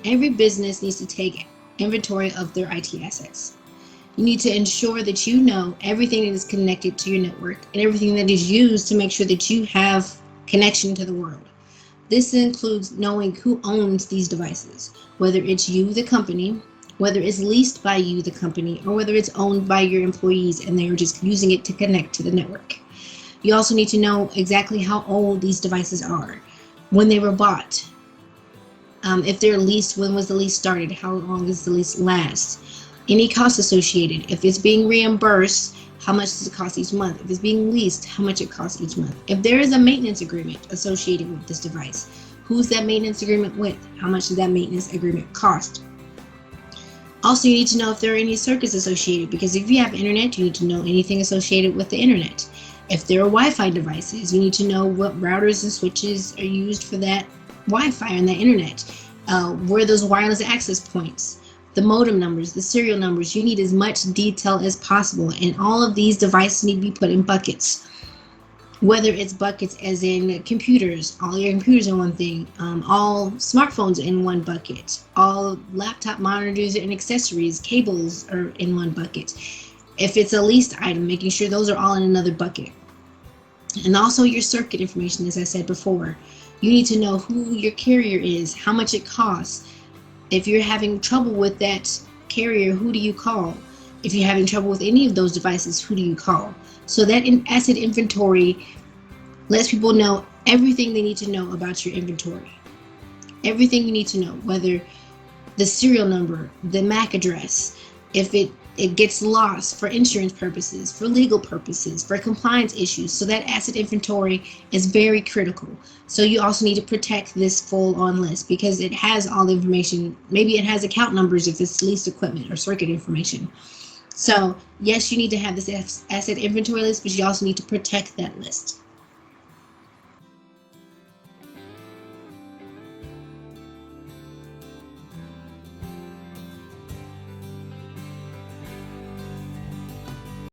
Every business needs to take inventory of their IT assets. You need to ensure that you know everything that is connected to your network and everything that is used to make sure that you have connection to the world. This includes knowing who owns these devices, whether it's you, the company, whether it's leased by you, the company, or whether it's owned by your employees and they are just using it to connect to the network. You also need to know exactly how old these devices are, when they were bought, if they're leased, when was the lease started, how long does the lease last, any costs associated, if it's being reimbursed, how much does it cost each month, if it's being leased, how much it costs each month, if there is a maintenance agreement associated with this device, who's that maintenance agreement with, how much does that maintenance agreement cost. Also, you need to know if there are any circuits associated, because if you have internet, you need to know anything associated with the internet. If there are Wi-Fi devices, you need to know what routers and switches are used for that Wi-Fi and that internet. Where are those wireless access points? The modem numbers, the serial numbers. You need as much detail as possible, and all of these devices need to be put in buckets. Whether it's buckets as in computers, all your computers in one thing, all smartphones in one bucket, all laptop monitors and accessories, cables are in one bucket. If it's a leased item, making sure those are all in another bucket. And also your circuit information, as I said before. You need to know who your carrier is, how much it costs. If you're having trouble with that carrier, who do you call? If you're having trouble with any of those devices, who do you call? So that asset inventory lets people know everything they need to know about your inventory. Everything you need to know, whether the serial number, the MAC address, if it gets lost for insurance purposes, for legal purposes, for compliance issues. So that asset inventory is very critical. So you also need to protect this full on list because it has all the information. Maybe it has account numbers if it's leased equipment or circuit information. So yes, you need to have this asset inventory list, but you also need to protect that list.